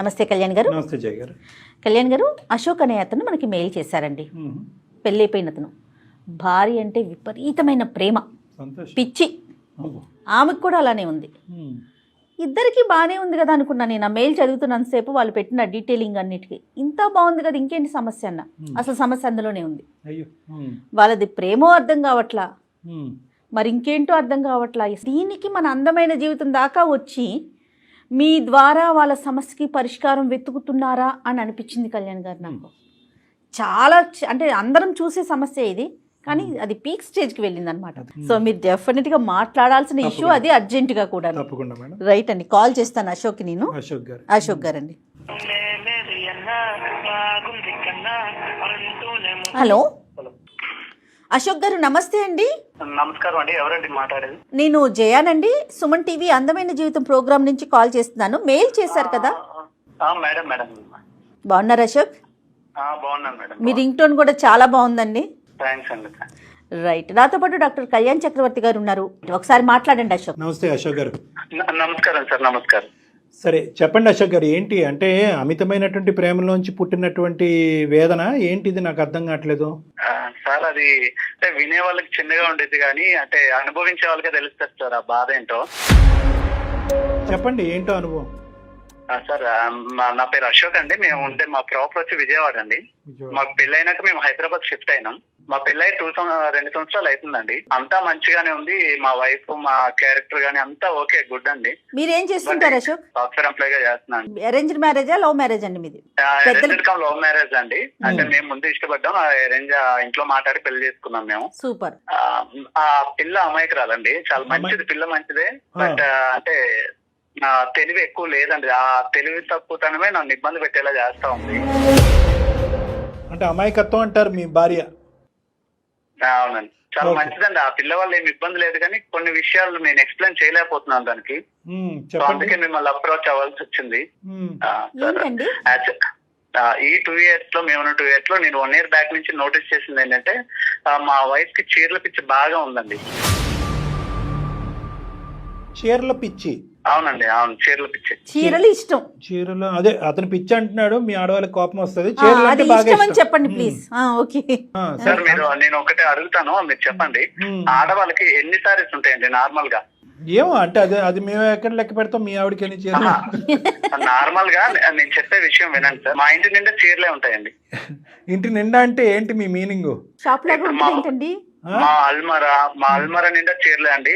నమస్తే కళ్యాణ్ గారు. నమస్తే జయ గారు. కళ్యాణ్ గారు, అశోక్ అనే అతను మనకి మెయిల్ చేశారండి. పెళ్ళైపోయిన అతను, భార్య అంటే విపరీతమైన ప్రేమ, పిచ్చి, ఆమెకు కూడా అలానే ఉంది. ఇద్దరికి బాగానే ఉంది కదా అనుకున్నా నేను. ఆ మెయిల్ చదువుతున్నంతసేపు వాళ్ళు పెట్టిన డీటెయిలింగ్ అన్నిటికీ ఇంత బాగుంది కదా, ఇంకేంటి సమస్య అన్న. అసలు సమస్య అందులోనే ఉంది. వాళ్ళది ప్రేమో అర్థం కావట్లా, మరి ఇంకేంటో అర్థం కావట్లా. దీనికి మన అందమైన జీవితం దాకా వచ్చి మీ ద్వారా వాళ్ళ సమస్యకి పరిష్కారం వెతుకుతున్నారా అని అనిపించింది కళ్యాణ్ గారు నాకు. చాలా అంటే అందరం చూసే సమస్య ఇది, కానీ అది పీక్ స్టేజ్కి వెళ్ళింది అనమాట. సో మీరు డెఫినెట్గా మాట్లాడాల్సిన ఇష్యూ అది, అర్జెంటుగా కూడా. రైట్ అండి, కాల్ చేస్తాను అశోక్. నేను అశోక్ గారు అండి. హలో అశోక్ గారు, నమస్తే అండి. నమస్కారం అండి. ఎవరండి మాట్లాడేది? నేను జయానండి, సుమన్ టీవీ అందమైన జీవితం ప్రోగ్రామ్ నుంచి కాల్ చేస్తున్నాను. మెయిల్ చేశారు కదా. మేడం మేడం బాగున్నారు అశోక్? బాగున్నాను మేడం. మీ రింగ్ టోన్ కూడా చాలా బాగుందండి. థ్యాంక్స్ అండి. రైట్, నాతో పాటు డాక్టర్ కళ్యాణ్ చక్రవర్తి గారు ఉన్నారు. ఒకసారి మాట్లాడండి అశోక్. నమస్తే అశోక్ గారు. నమస్కారం సార్. నమస్కారం. సరే చెప్పండి అశోక్ గారు, ఏంటి అంటే అమితమైనటువంటి ప్రేమలోంచి పుట్టినటువంటి వేదన ఏంటిది, నాకు అర్థం కావట్లేదు. సార్ అది అంటే వినే వాళ్ళకి చిన్నగా ఉండేది, కానీ అంటే అనుభవించే వాళ్ళకే తెలుస్తుంది సార్ ఆ బాధ ఏంటో. చెప్పండి ఏంటో అనుభవం. సార్ నా పేరు అశోక్ అండి. మేము ఉంటే మా ప్రాపర్ వచ్చి విజయవాడ అండి. మాకు పెళ్ళైనాక మేము హైదరాబాద్ షిఫ్ట్ అయినాం. మా పెళ్ళై 2 సంవత్సరాలు అవుతుందండి. అంతా మంచిగానే ఉంది. మా వైఫ్, మా క్యారెక్టర్ గానీ అంతా ఓకే, గుడ్ అండి. మీరేం చేస్తుంటారు అశోక్? సాఫ్ట్వేర్ ఎంప్లాయ్ గా చేస్తున్నాను. అరేంజ్డ్ మ్యారేజా, లవ్ మ్యారేజ్ అండి మీది? లవ్ మ్యారేజ్ అండి. అంటే మేము ముందు ఇష్టపడ్డాం, అరేంజ్ ఇంట్లో మాట్లాడి పెళ్లి చేసుకున్నాం మేము. సూపర్. ఆ పిల్ల అమాయకురాలండి, చాలా మంచిది, పిల్ల మంచిదే. బట్ అంటే నా తెలివి ఎక్కువ లేదండి. ఆ తెలివి తక్కువతనమే నన్ను ఇబ్బంది పెట్టేలా చేస్తా ఉంది. అంటే అమాయకత్వం అంటారు మీ భార్య? అవునండి, చాలా మంచిదండి. ఆ పిల్ల వల్ల ఏమి ఇబ్బంది లేదు, కానీ కొన్ని విషయాలు నేను ఎక్స్ప్లెయిన్ చేయలేకపోతున్నాను దానికి. అందుకే మిమ్మల్ని అప్రోచ్ అవ్వాల్సి వచ్చింది. ఈ 2 years లో, మేము 2 years లో నేను 1 year బ్యాక్ నుంచి నోటీస్ చేసింది ఏంటంటే, మా వైఫ్ కి చీరల పిచ్చి బాగా ఉందండి. చీరల పిచ్చి? అవునండి, అవును, చీరల పిచ్చి. చీరలు ఇష్టం. చీరలు, అదే అతను పిచ్చి అంటున్నాడు. మీ ఆడవాళ్ళకి కోపం వస్తుంది. చెప్పండి ప్లీజ్. ఓకే సార్, నేను ఒకటే అడుగుతాను, మీరు చెప్పండి. ఆడవాళ్ళకి ఎన్ని సారీస్ ఉంటాయండి నార్మల్ గా? ఏమో అంటే అది మేము ఎక్కడ లెక్క పెడతాం, మీ ఆవిడకి ఎన్ని చీరలు? నార్మల్ గా నేను చెప్పే విషయం వినండి సార్. మా ఇంటి నిండా చీరలే ఉంటాయండి. ఇంటి నిండా అంటే ఏంటి మీ మీనింగ్? షాప్ లాగా ఏంటండి? మా అల్మరా నిండా చీరలే అండి.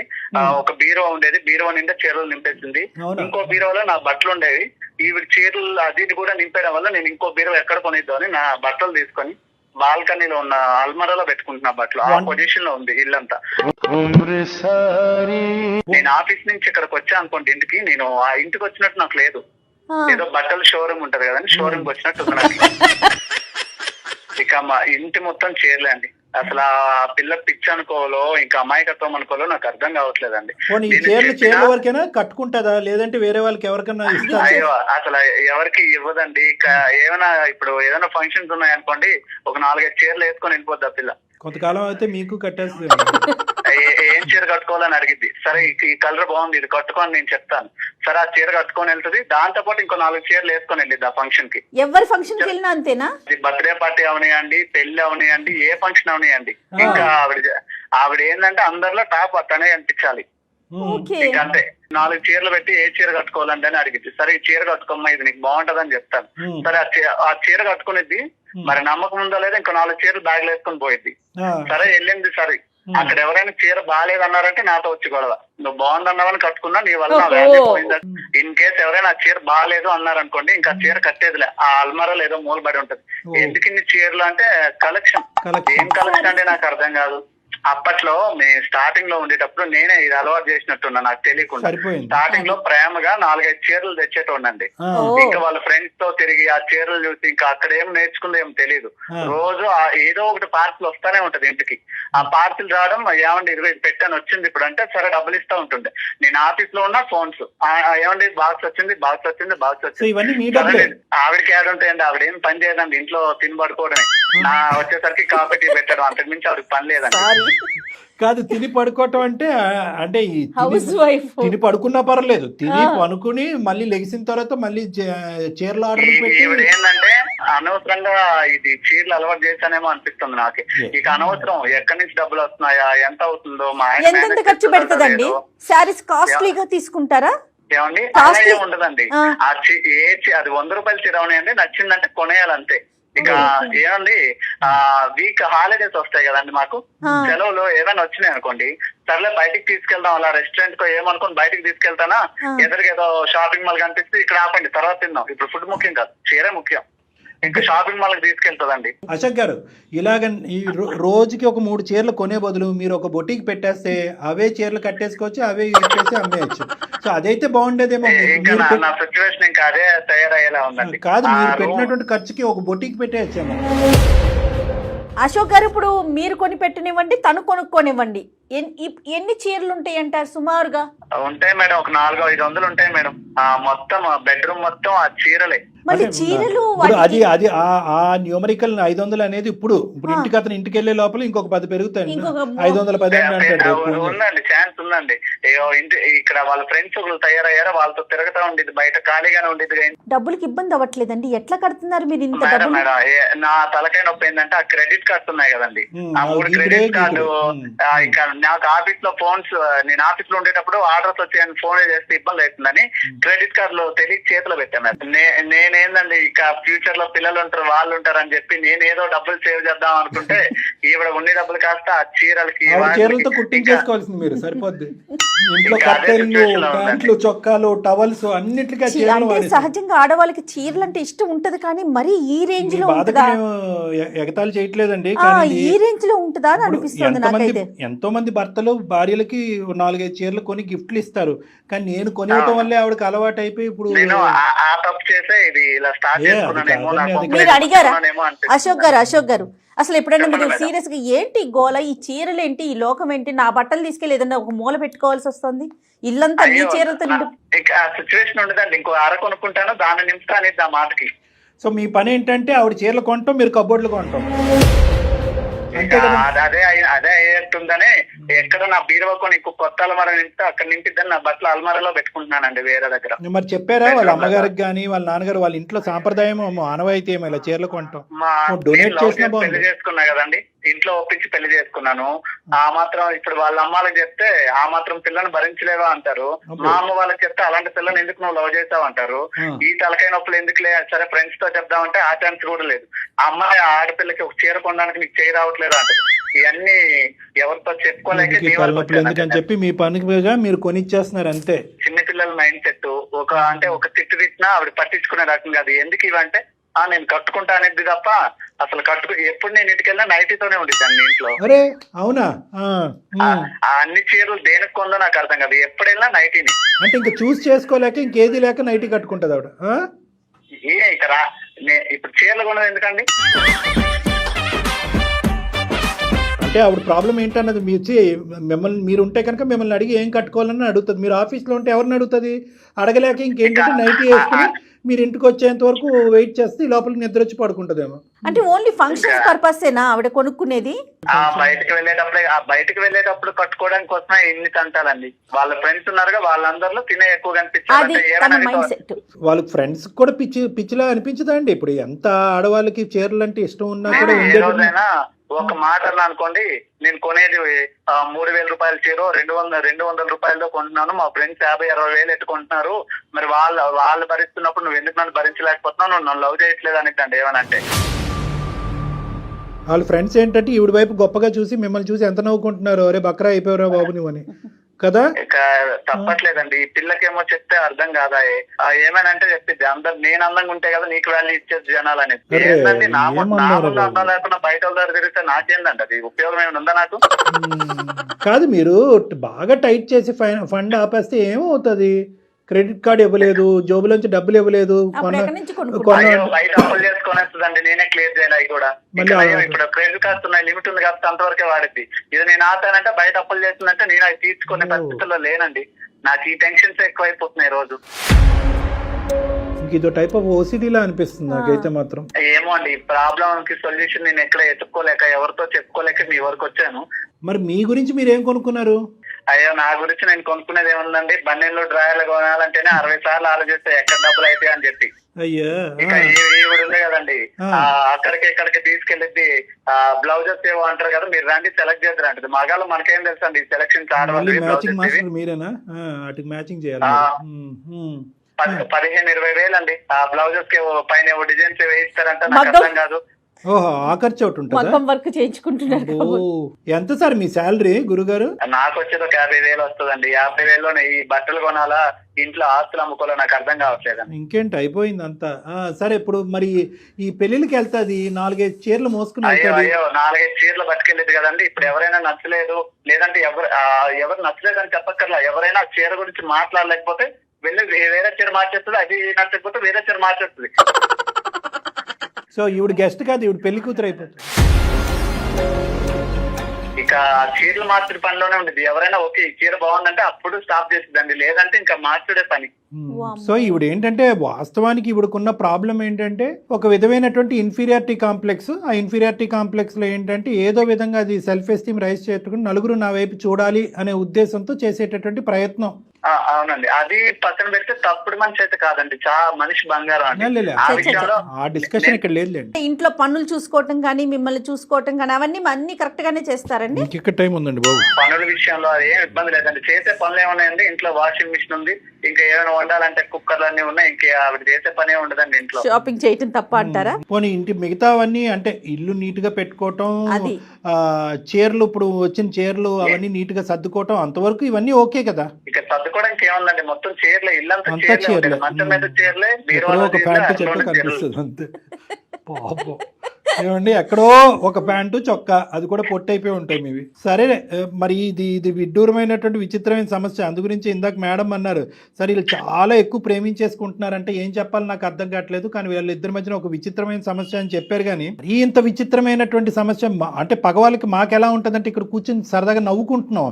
ఒక బీరో ఉండేది, బీరో నిండా చీరలు నింపేసింది. ఇంకో బీరోలో నా బట్టలు ఉండేవి. ఈవిడ చీరలు అది కూడా నింపేయడం వల్ల నేను ఇంకో బీరో ఎక్కడ కొనిద్దాం అని నా బట్టలు తీసుకొని బాల్కనీలో ఉన్న అల్మరాలో పెట్టుకుంటున్నా బట్టలు. ఆ పొజిషన్ లో ఉంది ఇల్లంతా. నేను ఆఫీస్ నుంచి ఇక్కడికి వచ్చా అనుకోండి ఇంటికి, నేను ఆ ఇంటికి వచ్చినట్టు నాకు లేదు. ఏదో బట్టల షోరూమ్ ఉంటది కదండి, షోరూమ్ కి వచ్చినట్టు ఉంది. ఇక మా ఇంటి మొత్తం చీరలే అండి. అసలు ఆ పిల్ల పిచ్చి అనుకోవాలో ఇంకా అమాయకత్వం అనుకోవాలో నాకు అర్థం కావట్లేదండి. వరకైనా కట్టుకుంటుందా, లేదంటే వేరే వాళ్ళకి ఎవరికైనా? అయ్యో, అసలు ఎవరికి ఇవ్వదండి. ఏమైనా ఇప్పుడు ఏదైనా ఫంక్షన్స్ ఉన్నాయనుకోండి, ఒక 4-5 చీరలు వేసుకొని వెళ్ళిపోద్ది ఆ పిల్ల. కొంతకాలం అయితే మీకు కట్టేస్తుంది. ఏం చీర కట్టుకోవాలని అడిగిద్ది. సరే ఈ కలర్ బాగుంది, ఇది కట్టుకోని నేను చెప్తాను. సరే ఆ చీర కట్టుకొని వెళ్తుంది. దాంతో పాటు ఇంకో 4 చీరలు వేసుకొని వెళ్ళిద్ది ఆ ఫంక్షన్ కి. ఎవరి ఫంక్షన్ కి వెళ్ళినా అంతేనా? బర్త్డే పార్టీ అవనియండి, పెళ్లి అవనియండి, ఏ ఫంక్షన్ అవనియండి. ఇంకా ఆవిడ ఏంటంటే అందరిలో టాప్ అతనే అనిపించాలి. అంతే, 4 చీరలు పెట్టి ఏ చీర కట్టుకోవాలంటే అని అడిగింది. సరే ఈ చీర కట్టుకోమ్మా, ఇది నీకు బాగుంటది అని చెప్తాను. సరే ఆ చీర కట్టుకునేది. మరి నమ్మకం ఉందో లేదా ఇంకో 4 చీరలు బ్యాగ్ వేసుకొని పోయిద్ది. సరే వెళ్ళింది. సరే అక్కడ ఎవరైనా చీర బాగాలేదన్నారంటే నాతో వచ్చి గొడవ. నువ్వు బాగుందన్నావని కట్టుకున్నా, నీ వల్ల నా వాల్యూ పోయిందా? ఇన్ కేసు ఎవరైనా ఆ చీర బాగాలేదు అన్నారనుకోండి, ఇంకా చీర కట్టేదిలే. ఆ అల్మరాలో ఏదో మూలబడి ఉంటది. ఎందుకు ఇన్ని చీరలు అంటే కలెక్షన్. ఏం కలెక్షన్ అంటే నాకు అర్థం కాదు. అప్పట్లో మేము స్టార్టింగ్ లో ఉండేటప్పుడు నేనే ఇది అలవాటు చేసినట్టున్నా, నాకు తెలియకుండా. స్టార్టింగ్ లో ప్రేమగా 4-5 చీరలు తెచ్చేటోండి. ఇంకా వాళ్ళ ఫ్రెండ్స్ తో తిరిగి ఆ చీరలు చూసి ఇంకా అక్కడ ఏం నేర్చుకుందో ఏం తెలియదు. రోజు ఏదో ఒకటి పార్సిల్ వస్తానే ఉంటది ఇంటికి. ఆ పార్సిల్ రావడం, ఏమండి 20 పెట్టాను వచ్చింది ఇప్పుడు అంటే, సరే డబ్బులు ఇస్తా ఉంటుండే. నేను ఆఫీస్ లో ఉన్న ఫోన్స్, ఏమండి బాక్స్ వచ్చింది, బాక్స్ వచ్చింది, బాక్స్ వచ్చింది. ఆవిడకి యాడ్ ఉంటాయండి. ఆవిడ ఏం పని చేయదండి, ఇంట్లో తినబడుకోవడమే. నా వచ్చేసరికి కాఫీ టీ పెట్టడం అంతకు మించి ఆవిడకి పని లేదండి. సారీ కాదు, తిని పడుకోవటం అంటే అంటే ఈ హౌస్ వైఫ్. తిని పడుకున్నా పర్లేదు, తిని పనుకుని మళ్ళీ లెగిసిన తర్వాత మళ్ళీ చీరలు ఆర్డర్ పెట్టి ఇప్పుడు ఏంటంటే అనవసరంగా ఇది చీరలు అలవాటు చేశానేమో అనిపిస్తుంది నాకు. ఇక అనవసరం ఎక్కడి నుంచి డబ్బులు వస్తున్నాయా, ఎంత అవుతుందో, మా ఆయన ఎంతెంత manage ఖర్చు చేస్తున్నాడో పెడుతుందండి? లేదో. శారీస్ కాస్ట్లీగా తీసుకుంటారా? ఏమండి Costly. అలా ఏం ఉండదండి. అది 100 రూపాయల చీర ఉన్నాయండి, నచ్చిందంటే కొనేయాలంతే. ఇక ఏమండి వీక్ హాలిడేస్ వస్తాయి కదండి మాకు, సెలవులు ఏమైనా వచ్చినాయి అనుకోండి, సర్లే బయటికి తీసుకెళ్దాం అలా రెస్టారెంట్ కో ఏమనుకోని బయటికి తీసుకెళ్తానా, ఎదురుగా ఏదో షాపింగ్ మాల్ కనిపిస్తే ఇక్కడ ఆపండి తర్వాత తిందాం, ఇప్పుడు ఫుడ్ ముఖ్యం కాదు, చీరే ముఖ్యం, ఇంకా షాపింగ్ మాల్ కి తీసుకెళ్తుందండి. అశోక్ గారు, ఇలాగ ఈ రోజుకి ఒక 3 చీరలు కొనే బదులు మీరు ఒక బొటికి పెట్టేస్తే అవే చీరలు కట్టేసుకోవచ్చు, అవే ఇచ్చేసి అమ్మేయచ్చు. సో అదైతే బాగుండేదేమో. ఇంకా నా సిచ్యువేషన్ ఇంకా అదే తయారయ్యేలా ఉందండి. కాదు, మీరు పెట్టినటువంటి ఖర్చుకి ఒక బొటికి పెట్టేయచ్చేమో. అశోక్ గారు, ఇప్పుడు మీరు కొని పెట్టనివ్వండి, తను కొనుక్కోనివ్వండి, ఎన్ని చీరలు ఉంటాయి అంటారు సుమారుగా? ఉంటాయి మేడం, ఒక 400-500 ఉంటాయి మేడం. మొత్తం బెడ్రూమ్ మొత్తం ఆ చీరలే. మళ్ళీ చీరలు అది అది ఆ న్యూమరికల్ 500 అనేది ఇప్పుడు ఇంటికి అతను ఇంటికి వెళ్లే లోపల ఇంకొక 10 పెరుగుతాయి. 510 అంటాడు. ఉందండి, ఛాన్స్ ఉందండి. ఇంటి ఇక్కడ వాళ్ళ ఫ్రెండ్స్ ఒకళ్ళు తయారయ్యారా, వాళ్ళతో తిరగతా ఉండేది, బయట ఖాళీగానే ఉండేది. డబ్బులకి ఇబ్బంది అవ్వట్లేదండి? ఎట్లా కడుతున్నారు మీరు ఇంత మేడం డబ్బులు? మేడం నా తలకాయ నొప్పి ఏంటంటే ఆ క్రెడిట్ కార్డ్స్ ఉన్నాయి కదండి, ఆ 3 క్రెడిట్ కార్డు. ఇంకా నాకు ఆఫీస్ లో ఫోన్స్, నేను ఆఫీస్ లో ఉండేటప్పుడు ఆర్డర్స్ వచ్చాయని ఫోన్ చేస్తే ఇబ్బంది అవుతుందని క్రెడిట్ కార్డులు తెలియ చేతిలో పెట్టాను. నేనేందండి ఇక ఫ్యూచర్ లో పిల్లలు ఉంటారు, వాళ్ళు ఉంటారు అని చెప్పి నేను ఏదో డబ్బులు సేవ్ చేద్దాం అనుకుంటే ఈవిడ ఉండే డబ్బులు కాస్త ఆ చీరలతో కుట్టించేసుకోవాల్సింది మీరు, సరిపోద్ది. ఇంట్లో కట్టెలు, ప్యాంట్లు, చొక్కాలు, టవల్స్ అన్నిటికీ సహజంగా ఆడవాళ్ళకి చీరలు అంటే ఇష్టం ఉంటది, కానీ మరి ఈ రేంజ్ లో ఉంటుందా? ఎగతాళి చేయట్లేదండి, ఈ రేంజ్ లో ఉంటుందా అని అనిపిస్తుంది నాకైతే. ఎంతో మంది భర్తలు భార్యలకి 4-5 చీరలు కొని గిఫ్ట్లు ఇస్తారు, కానీ నేను కొనివ్వటం వల్లే ఆవిడకి అలవాటు అయిపోయి ఇప్పుడు మీరు అడిగారా అశోక్ గారు అసలు ఎప్పుడైనా మీరు సీరియస్ గా ఏంటి గోల, ఈ చీరలు ఏంటి, ఈ లోకం ఏంటి, నా బట్టలు తీసుకెళ్ళి ఏదన్నా ఒక మూల పెట్టుకోవాల్సి వస్తుంది, ఇల్లంతా నీ చీరలతో సిచ్యువేషన్ ఉండదండి. ఇంకో అర కొనుక్కుంటాను, దాన్ని నింపుతా అనేది ఆ మాటకి. సో మీ పని ఏంటంటే ఆవిడ చీరలు కొంటాం, మీరు కబోర్డులు కొంటాం. అదే అయ్యేస్తుందని ఎక్కడ నా బీరువా కొని ఇంకో కొత్త అల్మారా నింపితే అక్కడ నింపిద్దని నా బట్టలు అల్మారాలో పెట్టుకుంటున్నానండి వేరే దగ్గర. మరి చెప్పారా వాళ్ళ అమ్మగారికి కానీ వాళ్ళ నాన్నగారు, వాళ్ళ ఇంట్లో సాంప్రదాయం ఆనవాయితీ ఏమో ఇలా చీరలు కొంటాం? డొనేట్ చేసిన పెళ్లి చేసుకున్నా కదండి, ఇంట్లో ఒప్పించి పెళ్లి చేసుకున్నాను. ఆ మాత్రం ఇప్పుడు వాళ్ళ అమ్మాలకు చెప్తే ఆ మాత్రం పిల్లని భరించలేవా అంటారు, మా అమ్మ వాళ్ళకి చెప్తే అలాంటి పిల్లని ఎందుకు నువ్వు లవ్ చేసావు అంటారు. ఈ తలకాయ నొప్పులు ఎందుకులే, సరే ఫ్రెండ్స్ తో చెప్దామంటే ఆ ఛాన్స్ కూడా లేదు. అమ్మాయి ఆడపిల్లకి ఒక చీర కొనడానికి నీకు చేయి రావట్లేదు అంటారు. ఇవన్నీ ఎవరితో చెప్పుకోలేక ఎందుకని చెప్పి మీ పనిగా మీరు కొనిచ్చేస్తున్నారు అంతే. చిన్నపిల్లల మైండ్ సెట్ ఒక తిట్టు తిట్టినా ఆవిడ పట్టించుకునే రకం కాదు. ఎందుకు ఇవంటే నేను కట్టుకుంటా అనేది తప్ప అసలు ఎప్పుడు నేను ఇంటికి వెళ్ళినా నైటీతోనే ఉండిద్దాన్ని ఇంట్లో. అవునా? అన్ని చీరలు దేనికి కొందో నాకు అర్థం కాదు, ఎప్పుడైనా నైటీని. అంటే ఇంకా చూస్ చేసుకోలేక ఇంకేది లేక నైటీ కట్టుకుంటది ఆవిడ. ఇక్కడ ఇప్పుడు చీరలు కొన్నది ఎందుకండి? అంటే ఆవిడ ప్రాబ్లం ఏంటన్నది మిమ్మల్ని మీరు ఉంటే కనుక మిమ్మల్ని అడిగి ఏం కట్టుకోవాలని అడుగుతుంది. మీరు ఆఫీస్లో ఉంటే ఎవరిని అడుగుతుంది? అడగలేక ఇంకేంటంటే నైటీ వేసుకుని మీరు ఇంటికి వచ్చేంత వరకు వెయిట్ చేస్తే లోపలికి నిద్ర వచ్చి పడుకుంటదేమో. అంటే ఓన్లీ ఫంక్షన్ పర్పస్ ఏనా ఆవిడ కొనుక్కునేది? బయటకు వెళ్ళేటప్పుడు కట్టుకోవడానికి కోసమే ఎన్ని తంటాలండి. వాళ్ళ ఫ్రెండ్స్ ఉన్నారుగా, వాళ్ళందరిలో తినే ఎక్కువ కనిపించాలి. వాళ్ళకి ఫ్రెండ్స్ కూడా పిచ్చిలా అనిపించదా అండి? ఇప్పుడు ఎంత ఆడవాళ్ళకి చీరలు అంటే ఇష్టం ఉన్నా కూడా రోజైనా ఒక మాట అనుకోండి, నేను కొనేది 3,000 రూపాయల చీర 200 రూపాయలతో కొంటున్నాను, మా ఫ్రెండ్స్ 50-60 వేలు ఎట్టుకుంటున్నారు, మరి వాళ్ళు భరిస్తున్నప్పుడు నువ్వు ఎందుకు నన్ను భరించలేకపోతున్నావు, నువ్వు నన్ను లవ్ చేయట్లేదు అనిద్దండి ఏమనంటే. వాళ్ళ ఫ్రెండ్స్ ఏంటంటే ఈవిడ వైపు గొప్పగా చూసి మిమ్మల్ని చూసి ఎంత నవ్వుకుంటున్నారు, అరే బక్రా అయిపోయారా బాబు నువ్వు అని కదా. ఇక తప్పట్లేదండి, ఈ పిల్లకేమో చెప్తే అర్థం కాదా, ఏమేనంటే చెప్పిద్ది అందరు నేను అందంగా ఉంటే కదా నీకు వాల్యూ ఇచ్చేది జనాలు అనేది. ఏంటండి నా ముందు అందం లేకుండా బయట వాళ్ళ దగ్గర తిరిగితే నాకేందండి అది ఉపయోగం ఏమైనా ఉందా నాకు? కాదు, మీరు బాగా టైట్ చేసి ఫండ్ ఆపేస్తే ఏమవుతుంది? క్రెడిట్ కార్డు ఇవ్వలేదు, జోబులోంచి డబ్బులు ఇవ్వలేదు, బయట అప్పులు చేసుకునేస్తుందండి, నేనే క్లియర్ చేయాలి అవి కూడా. ఇప్పుడు క్రెడిట్ కార్డ్స్ ఉన్నాయి, లిమిట్ ఉంది కాబట్టి అంతవరకే వాడిద్ది. ఇది నేను ఆతానంటే బయట అప్పులు చేస్తుందంటే నేను అవి తీసుకునే పరిస్థితుల్లో లేనండి. నాకు ఈ టెన్షన్స్ ఎక్కువైపోతున్నాయి రోజు. ఇదో టైప్ ఆఫ్ ఓసిడీలా అనిపిస్తుంది నాకైతే మాత్రం. ఏమో అండి, ఈ ప్రాబ్లం కి సొల్యూషన్ నేను ఎక్కడ ఎత్తుక్కోలేక ఎవరితో చెప్పుకోలేక మీ వరకు వచ్చాను. మరి మీ గురించి మీరు ఏం కొనుక్కున్నారు? అయ్యో, నా గురించి నేను కొనుక్కునేది ఏముందండి, బన్నెల్లో డ్రాయర్లు కొనాలంటేనే 60 సార్లు ఆలోచిస్తే ఎక్కడ డబ్బులు అయితే అని చెప్పి. అయ్యా, ఇక ఈవిడ ఉంది కదండి, అక్కడికి ఇక్కడికి తీసుకెళ్ళి బ్లౌజెస్ ఏవో అంటారు కదా, మీరు రండి సెలెక్ట్ చేద్దరు అంటది. మగాళ్ళు మనకేం తెలుసు అండి సెలక్షన్ మ్యాచింగ్ మాస్టర్ మీరేనా? వాటికి మ్యాచింగ్ చేయాలి. 15-20 వేలు అండి ఆ బ్లౌజెస్ కి పైన డిజైన్స్ వేయిస్తారంట, నాకు అర్థం కాదు. ఓహో, ఆ ఖర్చు ఒకటి ఉంటుంది. వర్క్ చేయించుకుంటున్నారు. ఎంత సార్ మీ శాలరీ గురుగారు? నాకు వచ్చేది ఒక 50,000 వస్తుందండి. 50,000లో ఈ బట్టలు కొనాలా, ఇంట్లో ఆస్తులు అమ్ముకోవాలా, నాకు అర్థం కావట్లేదు. ఇంకేంటి, అయిపోయింది అంతా. సరే, ఇప్పుడు మరి ఈ పెళ్లికి వెళ్తాది 4-5 చీరలు మోసుకుని. అయ్యో 4-5 చీరలు పట్టుకెళ్ళేది కదండి. ఇప్పుడు ఎవరైనా నచ్చలేదు, లేదంటే ఎవరు నచ్చలేదు అని చెప్పక్కర్లా, ఎవరైనా చీర గురించి మాట్లాడలేకపోతే వెళ్ళి వేరే చీర మార్చేస్తుంది, అది నచ్చకపోతే వేరే చీర మార్చేస్తుంది. సో ఈవిడ గెస్ట్ కాదు, ఈవిడ పెళ్లి కూతురు అయిపోతుంది. ఇక చీరలు మార్చుడు పనిలోనే ఉండేది. ఎవరైనా ఓకే ఈ చీర బాగుందంటే అప్పుడు స్టాప్ చేస్తుందండి, లేదంటే ఇంకా మార్చుడే పని. సో ఈవిడ ఏంటంటే వాస్తవానికి ఈవిడకున్న ప్రాబ్లం ఏంటంటే ఒక విధమైనటువంటి ఇన్ఫీరియారిటీ కాంప్లెక్స్. ఆ ఇన్ఫీరియారిటీ కాంప్లెక్స్ లో ఏంటంటే ఏదో విధంగా అది సెల్ఫ్ ఎస్టీమ్ రైజ్ చేసుకుని నలుగురు నా వైపు చూడాలి అనే ఉద్దేశంతో చేసేటటువంటి ప్రయత్నం. అవునండి, అది పక్కన పెడితే తప్పుడు మనిషి అయితే కాదండి, చాలా మనిషి బంగారం అండి. ఆ డిస్కషన్ ఇక్కడ లేదు. ఇంట్లో పనులు చూసుకోవటం కానీ మిమ్మల్ని చూసుకోవటం కానీ అవన్నీ అన్ని కరెక్ట్ గానే చేస్తారండి. ఇక్కడ టైం ఉందండి బాబు. పనుల విషయంలో అది ఏం ఇబ్బంది లేదండి. చేసే పనులు ఏమున్నాయండి, ఇంట్లో వాషింగ్ మిషన్ ఉంది, ఇంకా ఏమైనా వండాలంటే కుక్కర్లు అన్ని ఉన్నాయి, ఇంకా ఆవిడ చేసే పనే ఉండదండి. ఇంట్లో షాపింగ్ చేయటం తప్ప అంటారా? పోనీ ఇంటి మిగతావన్నీ అంటే ఇల్లు నీట్ గా పెట్టుకోవటం, చీరలు ఇప్పుడు వచ్చిన చీరలు అవన్నీ నీట్ గా సర్దుకోవటం, అంతవరకు ఇవన్నీ ఓకే కదా. ఇక సర్దుకోవడానికి ఏముందండి, మొత్తం చీరలే, ఇల్లంతా చీరలే, మంచం మీద చీరలే, ఒక ప్యాంటు చెట్టు కనిపిస్తుంది అంతే. పాపం ఏమండి, ఎక్కడో ఒక ప్యాంటు చొక్కా, అది కూడా పొట్టయిపోయి ఉంటాయి మీవి. సరే, మరి ఇది విడ్డూరమైనటువంటి విచిత్రమైన సమస్య. అందు గురించి ఇందాక మేడం అన్నారు, సరే వీళ్ళు చాలా ఎక్కువ ప్రేమించేసుకుంటున్నారంటే ఏం చెప్పాలి నాకు అర్థం కావట్లేదు, కానీ వీళ్ళిద్దరి మధ్యన ఒక విచిత్రమైన సమస్య అని చెప్పారు. కానీ ఇంత విచిత్రమైనటువంటి సమస్య అంటే పగవాళ్ళకి మాకు ఎలా ఉంటదంటే ఇక్కడ కూర్చొని సరదాగా నవ్వుకుంటున్నాం.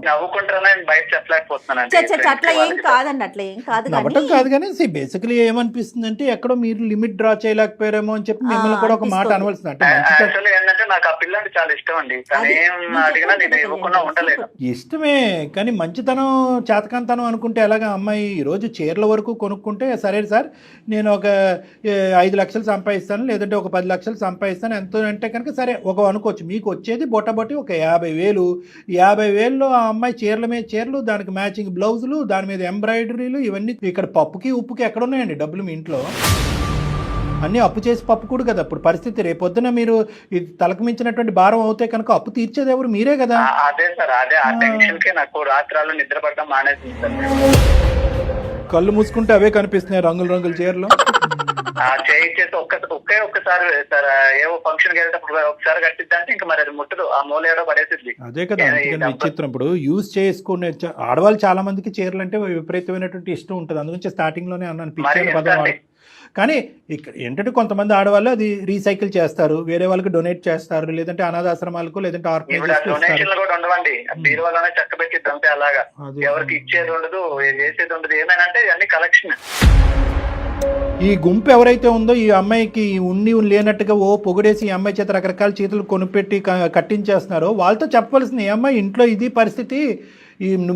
అట్లా ఏం కాదండి, అట్లా ఏం కాదు, నవ్వటం కాదు. కానీ బేసికలీ ఏమనిపిస్తుంది అంటే ఎక్కడో మీరు లిమిట్ డ్రా చేయలేకపోయారేమో అని చెప్పి మిమ్మల్ని కూడా ఒక మాట అనవలసింది. అంటే ఏంటంటే నాకు ఆ పిల్లంటే చాలా ఇష్టం అండి, అడిగినా నేను ఇవ్వకుండా ఉండలేదు. ఇష్టమే, కానీ మంచితనం చేతకంతనం అనుకుంటే ఎలాగా? అమ్మాయి ఈరోజు చీరల వరకు కొనుక్కుంటే సరే సార్ నేను ఒక 5 లక్షలు సంపాదిస్తాను, లేదంటే ఒక 10 లక్షలు సంపాదిస్తాను, ఎంతో అంటే కనుక సరే ఒక అనుకోవచ్చు. మీకు వచ్చేది బొట్టబొట్టి ఒక 50,000. 50,000లో ఆ అమ్మాయి చీరల మీద చీరలు, దానికి మ్యాచింగ్ బ్లౌజులు, దాని మీద ఎంబ్రాయిడరీలు, ఇవన్నీ. ఇక్కడ పప్పుకి ఉప్పుకి ఎక్కడ ఉన్నాయండి డబ్బులు మీ ఇంట్లో? అన్నీ అప్పు చేసి పప్పు కూడా కదా ఇప్పుడు పరిస్థితి. రేపొద్దున మీరు ఇది తలకు మించినటువంటి భారం అవుతే కనుక అప్పు తీర్చేది ఎవరు? మీరే కదా. అదే సార్, అదే ఆ టెన్షన్ కే నాకు రాత్రాలు నిద్ర పడడం మానేసింది సార్. కళ్ళు మూసుకుంటే అవే కనిపిస్తున్నాయి, రంగుల రంగుల చీరలు. చేయించేసి ఒక్కసారి సార్ ఏవో ఫంక్షన్ వెళ్ళేటప్పుడు ఒకసారి కట్టిద్దంటే ఇంకా మరి అది ముట్టదు, ఆ మూలేడో పడేసిద్ది. అదే కదా, అందుకని విచిత్రం. ఇప్పుడు యూజ్ చేసుకునే ఆడవాళ్ళు చాలా మందికి చీరలు అంటే విపరీతమైనటువంటి ఇష్టం ఉంటుంది. అందుగురించి స్టార్టింగ్ లోనే అన్నాను పిచ్చి పదం. కానీ ఇక్కడ ఏంటంటే కొంతమంది ఆడవాళ్ళు అది రీసైకిల్ చేస్తారు, వేరే వాళ్ళకి డొనేట్ చేస్తారు, లేదంటే అనాథాశ్రమాలకు, లేదంటే డొనేషన్లు కూడా ఉండవండి, బీరువాలోనే చక్క పెట్టిద్ది అంతే. అలాగా ఎవరికి ఇచ్చేది ఉండదు, చేసేది ఉండదు. ఏమైనా అంటే అన్ని కలెక్షన్. ఈ గుంపు ఎవరైతే ఉందో ఈ అమ్మాయికి ఉండి లేనట్టుగా పొగిడేసి ఈ అమ్మాయి చేత రకరకాల చీరలు కొనిపెట్టి కట్టించేస్తున్నారో వాళ్ళతో చెప్పవలసింది, ఈ అమ్మాయి ఇంట్లో ఇది పరిస్థితి,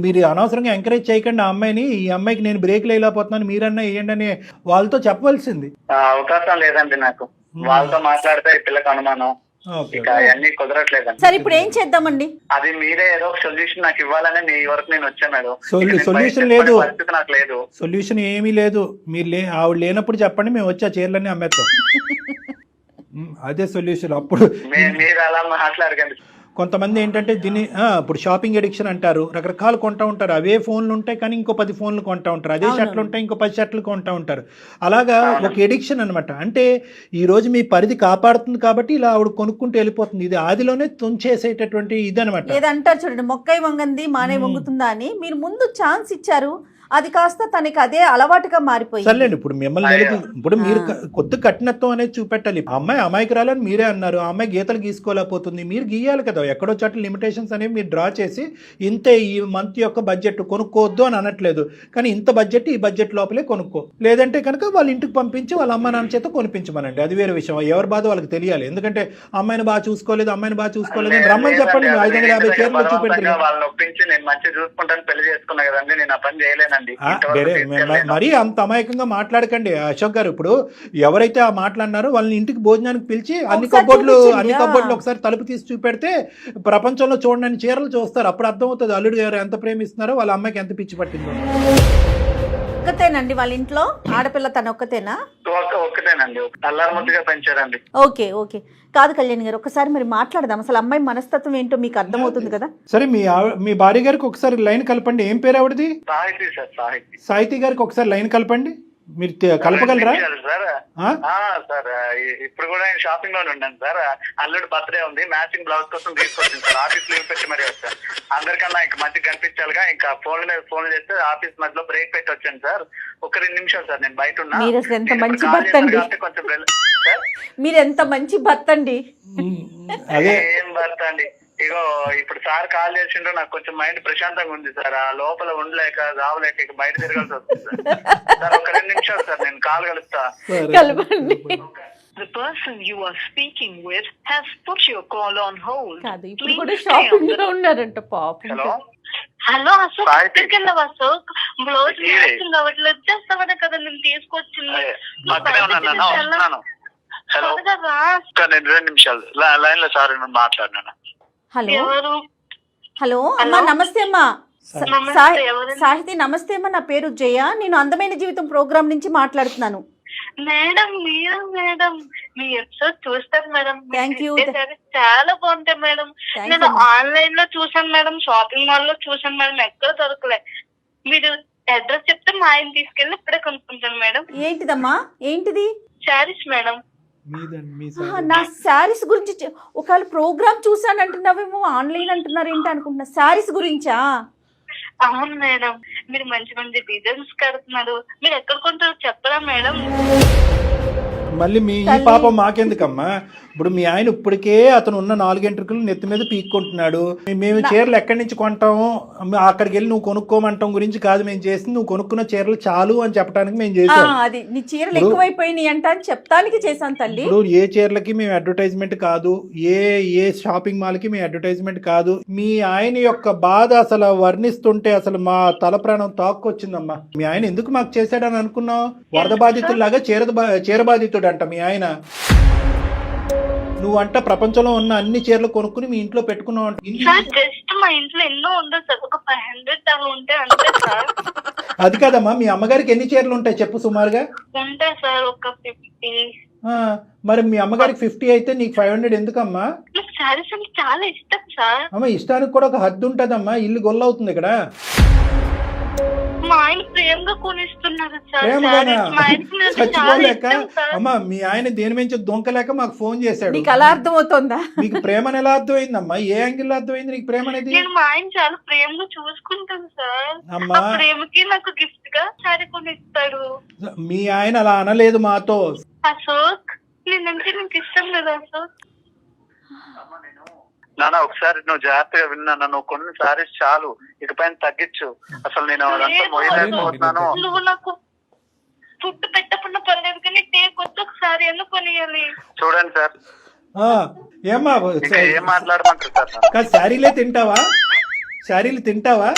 మీరు అనవసరంగా ఎంకరేజ్ చేయకండి ఆ అమ్మాయిని, ఈ అమ్మాయికి నేను బ్రేక్లు వేయలేకపోతున్నాను, మీరన్నా వేయండి అని వాళ్ళతో చెప్పవలసింది. అవకాశం లేదండి నాకు, వాళ్ళతో మాట్లాడితే ఈ పిల్లకి అనుమానం, అన్ని కుదరట్లేదండి. సరే ఇప్పుడు ఏం చేద్దామండి? అది మీరే ఏదో ఒక సొల్యూషన్ నాకు ఇవ్వాలని మీ వరకు నేను వచ్చాను మేడం. సొల్యూషన్ లేదు, నాకు లేదు, సొల్యూషన్ ఏమీ లేదు. మీరు ఆవిడ లేనప్పుడు చెప్పండి, మేము వచ్చి ఆ చీరలన్నీ అమ్మేస్తాం. అదే సొల్యూషన్. అప్పుడు మీరు అలా మాట్లాడకండి. కొంతమంది ఏంటంటే దీన్ని ఇప్పుడు షాపింగ్ ఎడిక్షన్ అంటారు, రకరకాలు కొంటూ ఉంటారు. అవే ఫోన్లు ఉంటాయి కానీ ఇంకో 10 ఫోన్లు కొంటూ ఉంటారు, అదే షర్ట్లు ఉంటాయి ఇంకో 10 షర్ట్లు కొంటూ ఉంటారు. అలాగా ఒక ఎడిక్షన్ అనమాట. అంటే ఈ రోజు మీ పరిధి కాపాడుతుంది కాబట్టి ఇలా ఆవిడ కొనుక్కుంటూ వెళ్ళిపోతుంది. ఇది ఆదిలోనే తుంచేసేటటువంటి ఇది అనమాట. ఏదంటారు చూడండి, మొక్కై వంగంది మానే వంగుతుందా అని. మీరు ముందు ఛాన్స్ ఇచ్చారు, అది కాస్త తనకి అదే అలవాటుగా మారిపోయింది. సర్లేండి, ఇప్పుడు మిమ్మల్ని ఇప్పుడు మీరు కొద్ది కఠినత్వం అనేది చూపెట్టాలి. ఆ అమ్మాయి అమాయకురాలని మీరే అన్నారు, ఆ అమ్మాయి గీతలు గీసుకోలేకపోతుంది, మీరు గీయాలి కదా. ఎక్కడో చోట లిమిటేషన్స్ అనేవి మీరు డ్రా చేసి, ఇంతే ఈ మంత్ యొక్క బడ్జెట్ కొనుక్కోవద్దు అని అనట్లేదు, కానీ ఇంత బడ్జెట్ ఈ బడ్జెట్ లోపలే కొనుక్కో, లేదంటే కనుక వాళ్ళ ఇంటికి పంపించి వాళ్ళ అమ్మ నాన్న చేత కొనిపించమనండి. అది వేరే విషయం, ఎవరి బాధ వాళ్ళకి తెలియాలి. ఎందుకంటే అమ్మాయిని బాగా చూసుకోలేదు అని రమ్మని చెప్పండి. 550 చీరలు చూపెట్టి వాళ్ళని ఒప్పించి నేను మంచిగా చూసుకుంటాను పెళ్లి చేసుకున్నా కదండి, నేను ఆ పని చేయలేనండి. మరీ అంత అమాయకంగా మాట్లాడకండి అశోక్ గారు. ఇప్పుడు ఎవరైతే ఆ మాట్లాడినారో వాళ్ళని ఇంటికి భోజనానికి పిలిచి అన్ని కబోర్డులు ఒకసారి తలుపు తీసి చూపెడితే ప్రపంచంలో చూడని చీరలు చూస్తారు. అప్పుడు అర్థమవుతుంది అల్లుడు గారు ఎంత ప్రేమిస్తున్నారో, వాళ్ళ అమ్మాయికి ఎంత పిచ్చి పట్టిందో. ఒక్కతేనండి వాళ్ళ ఇంట్లో ఆడపిల్ల, తన ఒక్కతేనా? ఒక్కతేనండి, అల్లారు ముద్దుగా పెంచారండి. Okay okay. కాదు కళ్యాణ్ గారు, ఒకసారి మరి మాట్లాడదాం. అసలు అమ్మాయి మనస్తత్వం ఏంటో మీకు అర్థమవుతుంది కదా. సరే, మీ భార్య గారికి ఒకసారి లైన్ కలపండి. ఏం పేరు ఆవిడది? సాహితి సార్, సాహితి. సాహితి గారికి ఒకసారి లైన్ కలపండి. మీరు కలపగలరా? సార్ ఇప్పుడు కూడా నేను షాపింగ్ లోనే ఉన్నాను సార్. అల్లుడు బర్త్డే ఉంది, మ్యాచింగ్ బ్లౌజ్ కోసం తీసుకొచ్చింది సార్. ఆఫీస్ లీవ్ పెట్టి మరీ వచ్చాను. అందరికన్నా ఇంకా మంచిగా కనిపించాలిగా, ఇంకా ఫోన్ చేస్తే ఆఫీస్ మధ్యలో బ్రేక్ పెట్టి వచ్చాను సార్. ఒక 2 నిమిషాలు సార్, నేను బయట ఉన్నా. మీరు ఎంత మంచి భర్త అండి, మీరు ఎంత మంచి భర్త అండి. ఏం భర్త అండి, ఇగో ఇప్పుడు సార్ కాల్ చేసిండ్రు, నాకు కొంచెం మైండ్ ప్రశాంతంగా ఉంది సార్. ఆ లోపల ఉండలేక రావలేక ఇక బయట తిరగాల్సి వస్తుంది సార్. ఒక 2 నిమిషాలు సార్, నేను కాల్ కలుస్తా. కలపండి. The person you are speaking with has put your call on hold. కాదు, ఇప్పుడు కూడా షాపింగ్ లో ఉన్నారంట పాపం. హలో అశోక్, ఎక్కడికి వెళ్ళావు అశోక్? బ్లౌజ్ మ్యాచింగ్ అవ్వట్లేదు, వచ్చేస్తావనే కదా నేను తీసుకొచ్చింది. హలో, 2 నిమిషాలు లైన్ లో సార్ మాట్లాడినా. హలో హలో అమ్మా, నమస్తే అమ్మా. సాహితి నమస్తే అమ్మా, నా పేరు జయ, నేను అందమైన జీవితం ప్రోగ్రామ్ నుంచి మాట్లాడుతున్నాను. మేడం మీరు మేడం మీ ఎపిసోడ్ చూస్తాను మేడం. Thank you. చాలా బాగుంటాయి మేడం. నేను ఆన్లైన్ లో చూసాను మేడం, షాపింగ్ మాల్ లో చూసాను మేడం, ఎక్కడ దొరకలే. మీరు అడ్రస్ చెప్తే మా ఆయన తీసుకెళ్ళి ఇప్పుడే కొనుక్కుంటాను మేడం. ఏంటిదమ్మా, ఏంటిది? శారీస్ మేడం. నా శారీస్ గురించి ఒకవేళ ప్రోగ్రామ్ చూసాను అంటున్నావేమో, ఆన్లైన్ అంటున్నారు ఏంటి అనుకుంటున్నా. శారీస్ గురించా? అవును మేడం, మీరు మంచి మంచి డిజైన్స్ కడుతున్నారు. మీరు ఎక్కడ కొంటారో చెప్పరా మేడం? మళ్ళీ మీ ఈ పాపం మాకెందుకమ్మా? ఇప్పుడు మీ ఆయన ఇప్పటికే అతను ఉన్న 4 ఎంట్రుకలు నెత్తి మీద పీక్కుంటున్నాడు. మేము చీరలు ఎక్కడి నుంచి కొంటాము, అక్కడికి వెళ్ళి నువ్వు కొనుక్కోమంటాం గురించి కాదు మేము చేసింది. నువ్వు కొనుక్కున్న చీరలు చాలు అని చెప్పడానికి మేము చేసాం. అది నీ చీరలు ఎక్కువైపోయినాయి అంట అని చెప్తానికి చేశాను తల్లి. ఇప్పుడు ఏ చీరలకి మేము అడ్వర్టైజ్మెంట్ కాదు, ఏ షాపింగ్ మాల్ కి మేము అడ్వర్టైజ్మెంట్ కాదు. మీ ఆయన యొక్క బాధ అసలు వర్ణిస్తుంటే అసలు మా తల ప్రాణం తాక్కొచ్చిందమ్మా. మీ ఆయన ఎందుకు మాకు చేశాడని అనుకున్నావు? వరద బాధితుల్లాగా చీర బాధితుడు అంట మీ ఆయన. నువ్వంట ప్రపంచంలో ఉన్న అన్ని చీరలు కొనుక్కుని మీ ఇంట్లో పెట్టుకున్నావు. జస్ట్ మా ఇంట్లో ఎన్నో ఉండదు సార్, ఒక 500 అలా ఉంటే అంతే సార్. అది కాదమ్మా, మీ అమ్మగారికి ఎన్ని చీరలు ఉంటాయి చెప్పు సుమారుగా? ఉంటాయి సార్ ఒక 50. మరి మీ అమ్మగారికి 50 అయితే నీకు 500 ఎందుకమ్మా? శారీస్ అంటే చాలా ఇష్టం సార్. అమ్మ, ఇష్టానికి కూడా ఒక హద్దు ఉంటదమ్మా, ఇల్లు గొల్లవుతుంది ఇక్కడ. మా ఆయన ప్రేమగా కొనిస్తున్నారు సార్. చచ్చిపోలేక అమ్మా, మీ ఆయన దేని నుంచి దొంకలేక మాకు ఫోన్ చేశాడు. నీకు అలా అర్థమవుతుందా? నీకు ప్రేమ ఎలా అర్థమైందమ్మా? ఏ యాంగిల్ అర్థమైంది నీకు ప్రేమ అనేది? నేను మా ఆయన చాలా ప్రేమగా చూసుకుంటాను సార్. అమ్మా, ప్రేమకి నాకు గిఫ్ట్ గా సారీ కొనిస్తాడు. మీ ఆయన అలా అనలేదు మాతో. అశోక్, నేనంటే నీకు ఇష్టం కదా అశోక్. నాన్న ఒకసారి నువ్వు జాగ్రత్తగా విన్నా, నువ్వు కొన్ని సారీస్ చాలు, ఇకపైన తగ్గించు. అసలు నేను అదంతా మోయలేకపోతున్నాను. నువ్వు నాకు ఫుడ్ పెట్టకుండా పర్లేదు కానీ కొత్త ఒకసారి ఎందుకు కొనియాలి? చూడండి సార్, ఏమ్మా ఏం మాట్లాడమంటారు సార్? శారీలే తింటావా? శారీలు తింటావా?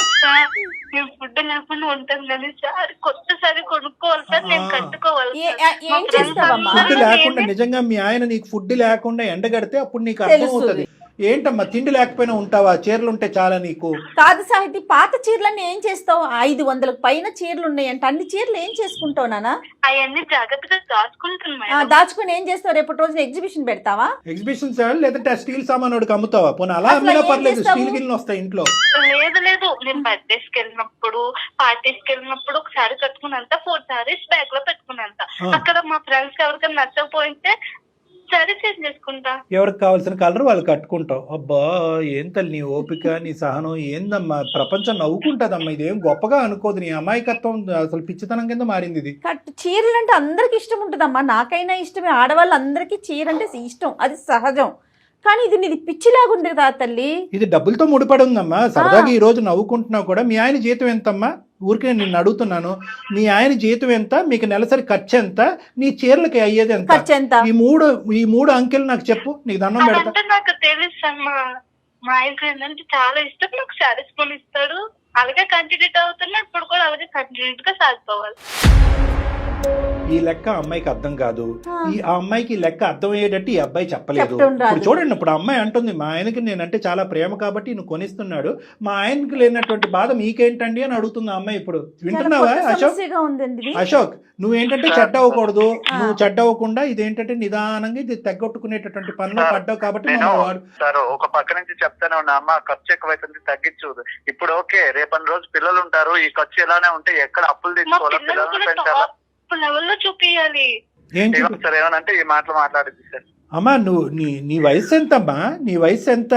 నేను ఫుడ్ లేకుండా ఉంటాను కానీ సారీ, కొత్త సారీ కొనుక్కోవాలి సార్, నేను కట్టుకోవాలి. ఫుడ్ లేకుండా నిజంగా మీ ఆయన నీకు ఫుడ్ లేకుండా ఎండగడితే అప్పుడు నీకు అర్థం అవుతుంది. ఏంటమ్మా, తిండి లేకపోయినా ఉంటావా? చీరలు ఉంటే చాలా నీకు. కాదు సాహితి, పాత చీరలన్నీ ఏం చేస్తావు? 500 పైన చీరలు ఉన్నాయంట, అన్ని చీరలు ఏం చేసుకుంటావు నాన్న? అవన్నీ జాగ్రత్తగా దాచుకుంటున్నా. దాచుకుని ఏం చేస్తావు? రేపటి రోజున ఎగ్జిబిషన్ పెడతావా? ఎగ్జిబిషన్ లేదంటే స్టీల్ సామాన్ ఒకటి అమ్ముతావా? పోనీ అలా అమ్మినా పర్లేదు, స్టీల్ గిన్నెలు వస్తాయి ఇంట్లో. లేదు, నేను బర్త్డేస్కి వెళ్ళినప్పుడు, పార్టీస్కి వెళ్ళినప్పుడు ఒకసారి కట్టుకున్నంత 4 సారీస్ బ్యాగ్ లో పెట్టుకున్నంత. అక్కడ మా ఫ్రెండ్స్ ఎవరికైనా నచ్చకపోతే సరే చేంజ్ చేసుకుంటా. ఎవరికి కావాల్సిన కలర్ వాళ్ళు కట్టుకుంటావు. అబ్బా ఏం తల్లి నీ ఓపిక నీ సహనం ఏందమ్మా, ప్రపంచం నవ్వుకుంటుందమ్మా. ఇదేం గొప్పగా అనుకోదు, నీ అమాయకత్వం అసలు పిచ్చితనం కింద మారింది ఇది. చీరలు అంటే అందరికి ఇష్టం ఉంటుందమ్మా, నాకైనా ఇష్టమే, ఆడవాళ్ళందరికీ చీర అంటే ఇష్టం, అది సహజం. కానీ ఇది నీది పిచ్చిలాగుంది కదా తల్లి. ఇది డబ్బులతో ముడిపడి ఉందమ్మా. సరదాగా ఈ రోజు నవ్వుకుంటున్నావు కూడా. మీ ఆయన జీతం ఎంతమ్మా? ఊరికే నిన్ను అడుగుతున్నాను, మీ ఆయన జీతం ఎంత, మీకు నెలసరి ఖర్చు ఎంత, నీ చీరలకి అయ్యేది ఎంత? ఖర్చు ఎంత? ఈ మూడు అంకెలు నాకు చెప్పు, నీకు దండం పెడతా. అదంతా నాకు తెలుసు అమ్మా. మా ఆయనకు ఏంటంటే చాలా ఇష్టం, నాకు శారీస్ కొని ఇస్తాడు. అలాగే కంటిన్యూట్ అవుతున్నా, ఇప్పుడు కూడా అలాగే కంటిన్యూట్ గా సాగిపోవాలి. ఈ లెక్క అమ్మాయికి అర్థం కాదు. ఆ అమ్మాయికి ఈ లెక్క అర్థం అయ్యేటట్టు ఈ అబ్బాయి చెప్పలేదు. చెప్తుండ్రాదు. ఇప్పుడు చూడండి, ఇప్పుడు అమ్మాయి అంటుంది, మా ఆయనకి నేనంటే చాలా ప్రేమ కాబట్టి నువ్వు కొనిస్తున్నాడు, మా ఆయనకి లేనటువంటి బాధ మీకేంటండి అని అడుగుతుంది ఆ అమ్మాయి. ఇప్పుడు వింటున్నావా అశోక్? సమస్యగా ఉందండి ఇది. అశోక్, నువ్వేంటంటే చెడ్డ అవ్వకూడదు. నువ్వు చెడ్డ అవ్వకుండా ఇదేంటంటే నిదానంగా ఇది తగ్గొట్టుకునేటటువంటి పనిలో పడ్డావు కాబట్టి నేను వాడు సార్ ఒక పక్క నుంచి చెప్తానే ఉన్నా, అమ్మ ఖర్చు ఎక్కువైతుంది తగ్గించు. ఇప్పుడు ఓకే, రేపటి రోజు పిల్లలు ఉంటారు, ఈ ఖర్చు ఇలానే ఉంటే ఎక్కడ అప్పులు మా తెచ్చుకోవాలా, పిల్లలు పిల్లల్ని కూడా పెంచాలా? టాప్ లెవెల్లో చూపియాలి. ఏం సార్ ఏమనంటే ఈ మాటలు మాట్లాడింది సార్. అమ్మా నువ్వు నీ వయసు ఎంతమ్మా? నీ వయసు ఎంత?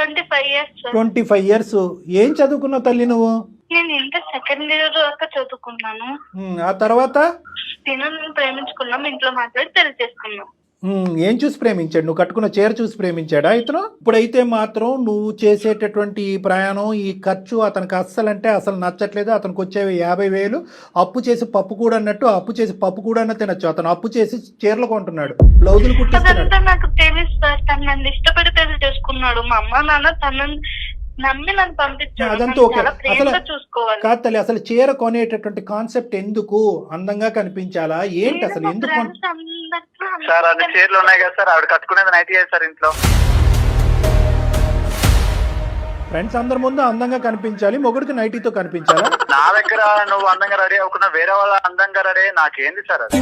25 years సార్. 25 years. ఏం చదువుకున్నావు తల్లి నువ్వు? నేను ఇంటర్ సెకండ్ ఇయర్ దాకా చదువుకున్నాను. ఆ తర్వాత నేను ప్రేమించుకున్నాం, ఇంట్లో మాట్లాడి పెళ్లి చేసుకున్నాం. ఏం చూసి ప్రేమించాడు? నువ్వు కట్టుకున్న చీర చూసి ప్రేమించాడా ఇతను? ఇప్పుడైతే మాత్రం నువ్వు చేసేటటువంటి ఈ ప్రయాణం, ఈ ఖర్చు అతనికి అస్సలు నచ్చట్లేదు. అతనికి వచ్చేవి 50,000 అప్పు చేసి పప్పు కూడా అన్నట్టు, అప్పు చేసి పప్పు కూడా అన్న తినచ్చు. అతను అప్పు చేసి చీరలు కొంటున్నాడు, బ్లౌజులు కుట్టిస్తున్నాడు. అదంతా నాకు తెలుసు సార్. తను నన్ను ఇష్టపడి పెళ్లి చేసుకున్నాడు. మా అమ్మ నాన్న తనని నమ్మి నన్ను పంపించాడు. అదంతా ఓకే. చాలా ప్రేమగా అసలు చూసుకోవాలి. కాదు తల్లి, అసలు చీర కొనేటటువంటి కాన్సెప్ట్ ఎందుకు? అందంగా కనిపించాలా ఏంటి అసలు? ఎందుకు సార్ అన్ని చీరలు ఉన్నాయి కదా సార్, ఆవిడ కట్టుకునేది నైట్ సార్ ఇంట్లో. ఫ్రెండ్స్ అందరి ముందు అందంగా కనిపించాలి, మొగుడికి నైటీతో కనిపించాలా? నా దగ్గర నువ్వు అందంగా రెడీ అవ్వకున్నా వేరే వాళ్ళ అందంగా రెడీ, నాకేంది సార్ అది?